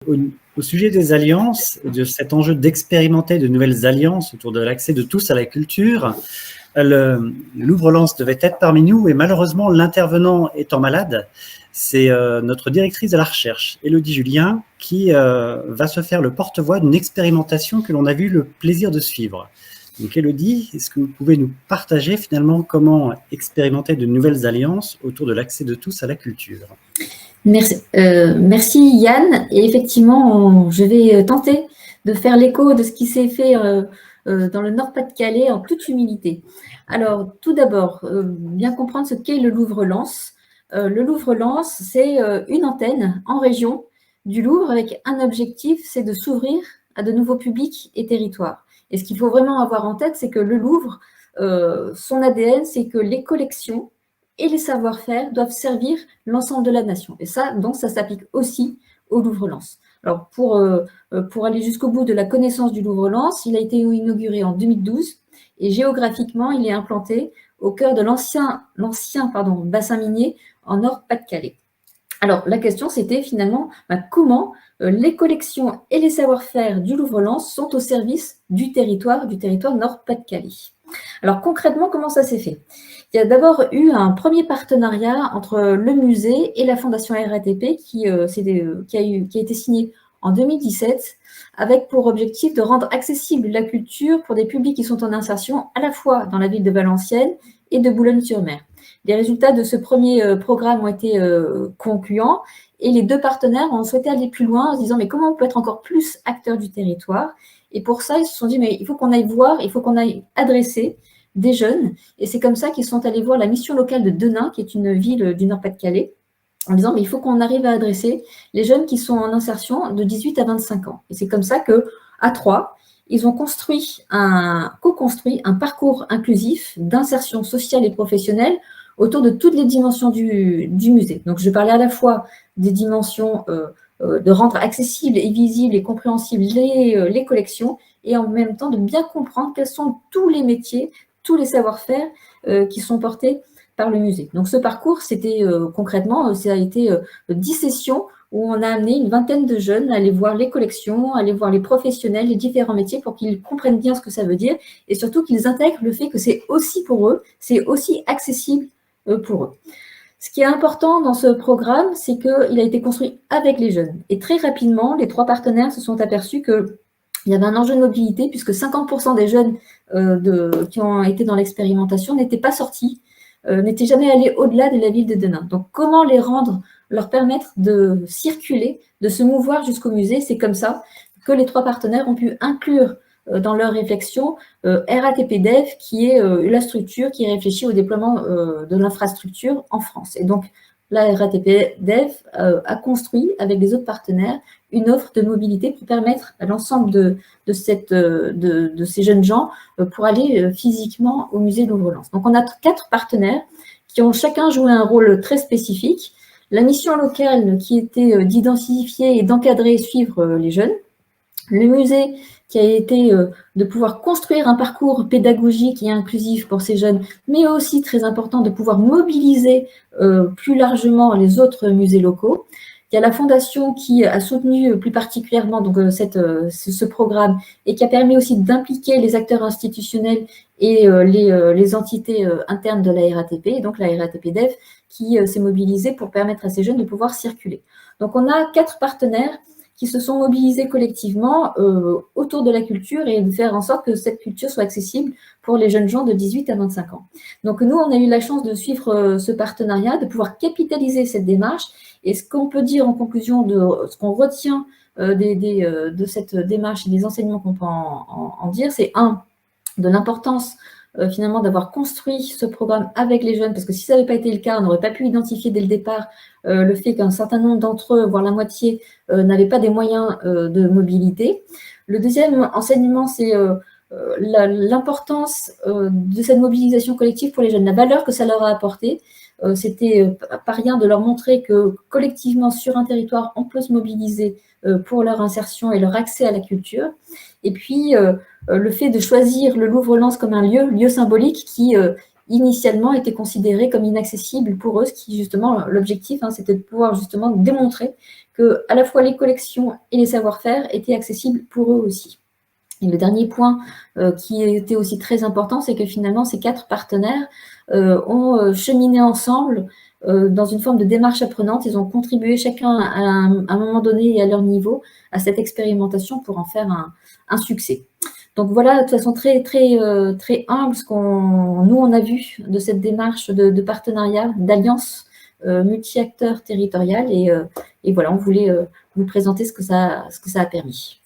au sujet des alliances, de cet enjeu d'expérimenter de nouvelles alliances autour de l'accès de tous à la culture, l'ouvre-lance devait être parmi nous et malheureusement, l'intervenant étant malade, c'est notre directrice de la recherche, Élodie Julien, qui va se faire le porte-voix d'une expérimentation que l'on a eu le plaisir de suivre. Donc Élodie, est-ce que vous pouvez nous partager finalement comment expérimenter de nouvelles alliances autour de l'accès de tous à la culture ? Merci Yann. Et effectivement, je vais tenter de faire l'écho de ce qui s'est fait dans le Nord-Pas-de-Calais en toute humilité. Alors, tout d'abord, bien comprendre ce qu'est le Louvre-Lens. Le Louvre-Lens, c'est une antenne en région du Louvre avec un objectif, c'est de s'ouvrir à de nouveaux publics et territoires. Et ce qu'il faut vraiment avoir en tête, c'est que le Louvre, son ADN, c'est que les collections et les savoir-faire doivent servir l'ensemble de la nation. Et ça, donc, ça s'applique aussi au Louvre-Lens. Alors, pour aller jusqu'au bout de la connaissance du Louvre-Lens, il a été inauguré en 2012 et géographiquement, il est implanté au cœur de l'ancien bassin minier en Nord-Pas-de-Calais. Alors, la question, c'était finalement comment les collections et les savoir-faire du Louvre-Lens sont au service du territoire Nord-Pas-de-Calais. Alors, concrètement, comment ça s'est fait ? Il y a d'abord eu un premier partenariat entre le musée et la Fondation RATP qui a été signé en 2017 avec pour objectif de rendre accessible la culture pour des publics qui sont en insertion à la fois dans la ville de Valenciennes et de Boulogne-sur-Mer. Les résultats de ce premier programme ont été concluants et les deux partenaires ont souhaité aller plus loin en se disant mais comment on peut être encore plus acteur du territoire ? Et pour ça, ils se sont dit mais il faut qu'on aille voir, il faut qu'on aille adresser des jeunes. Et c'est comme ça qu'ils sont allés voir la mission locale de Denain, qui est une ville du Nord-Pas-de-Calais, en disant mais il faut qu'on arrive à adresser les jeunes qui sont en insertion de 18 à 25 ans. Et c'est comme ça qu'à trois, ils ont co-construit un parcours inclusif d'insertion sociale et professionnelle autour de toutes les dimensions du musée. Donc, je parlais à la fois des dimensions de rendre accessibles et visibles et compréhensibles les collections et en même temps de bien comprendre quels sont tous les métiers, tous les savoir-faire qui sont portés par le musée. Donc, ce parcours, c'était concrètement, ça a été 10 sessions où on a amené une vingtaine de jeunes à aller voir les collections, à aller voir les professionnels, les différents métiers pour qu'ils comprennent bien ce que ça veut dire et surtout qu'ils intègrent le fait que c'est aussi pour eux, c'est aussi accessible pour eux. Ce qui est important dans ce programme, c'est qu'il a été construit avec les jeunes. Et très rapidement, les trois partenaires se sont aperçus qu'il y avait un enjeu de mobilité puisque 50% des jeunes qui ont été dans l'expérimentation n'étaient pas sortis, n'étaient jamais allés au-delà de la ville de Denain. Donc, comment leur permettre de circuler, de se mouvoir jusqu'au musée? C'est comme ça que les trois partenaires ont pu inclure dans leur réflexion RATP Dev, qui est la structure qui réfléchit au déploiement de l'infrastructure en France. Et donc, la RATP Dev a construit, avec les autres partenaires, une offre de mobilité pour permettre à l'ensemble de ces jeunes gens pour aller physiquement au musée Louvre-Lens. Donc, on a 4 partenaires qui ont chacun joué un rôle très spécifique. La mission locale qui était d'identifier et d'encadrer et suivre les jeunes. Le musée qui a été de pouvoir construire un parcours pédagogique et inclusif pour ces jeunes, mais aussi très important de pouvoir mobiliser plus largement les autres musées locaux. Il y a la Fondation qui a soutenu plus particulièrement donc, ce programme et qui a permis aussi d'impliquer les acteurs institutionnels et les entités internes de la RATP, et donc la RATP Dev, qui s'est mobilisée pour permettre à ces jeunes de pouvoir circuler. Donc on a 4 partenaires qui se sont mobilisés collectivement autour de la culture et de faire en sorte que cette culture soit accessible pour les jeunes gens de 18 à 25 ans. Donc nous, on a eu la chance de suivre ce partenariat, de pouvoir capitaliser cette démarche. Et ce qu'on peut dire en conclusion de ce qu'on retient de cette démarche et des enseignements qu'on peut en dire, c'est de l'importance finalement d'avoir construit ce programme avec les jeunes, parce que si ça n'avait pas été le cas, on n'aurait pas pu identifier dès le départ le fait qu'un certain nombre d'entre eux, voire la moitié, n'avaient pas des moyens de mobilité. Le deuxième enseignement, c'est l'importance de cette mobilisation collective pour les jeunes, la valeur que ça leur a apporté. C'était pas rien de leur montrer que collectivement, sur un territoire, on peut se mobiliser pour leur insertion et leur accès à la culture. Et puis, le fait de choisir le Louvre-Lens comme un lieu symbolique qui initialement étaient considérées comme inaccessibles pour eux, ce qui justement, l'objectif, c'était de pouvoir justement démontrer que à la fois les collections et les savoir-faire étaient accessibles pour eux aussi. Et le dernier point qui était aussi très important, c'est que finalement, ces 4 partenaires ont cheminé ensemble dans une forme de démarche apprenante. Ils ont contribué chacun à un moment donné et à leur niveau à cette expérimentation pour en faire un succès. Donc voilà, de façon très humble, ce on a vu de cette démarche de partenariat, d'alliance multi-acteurs territoriale. Et voilà, on voulait vous présenter ce que ça a permis.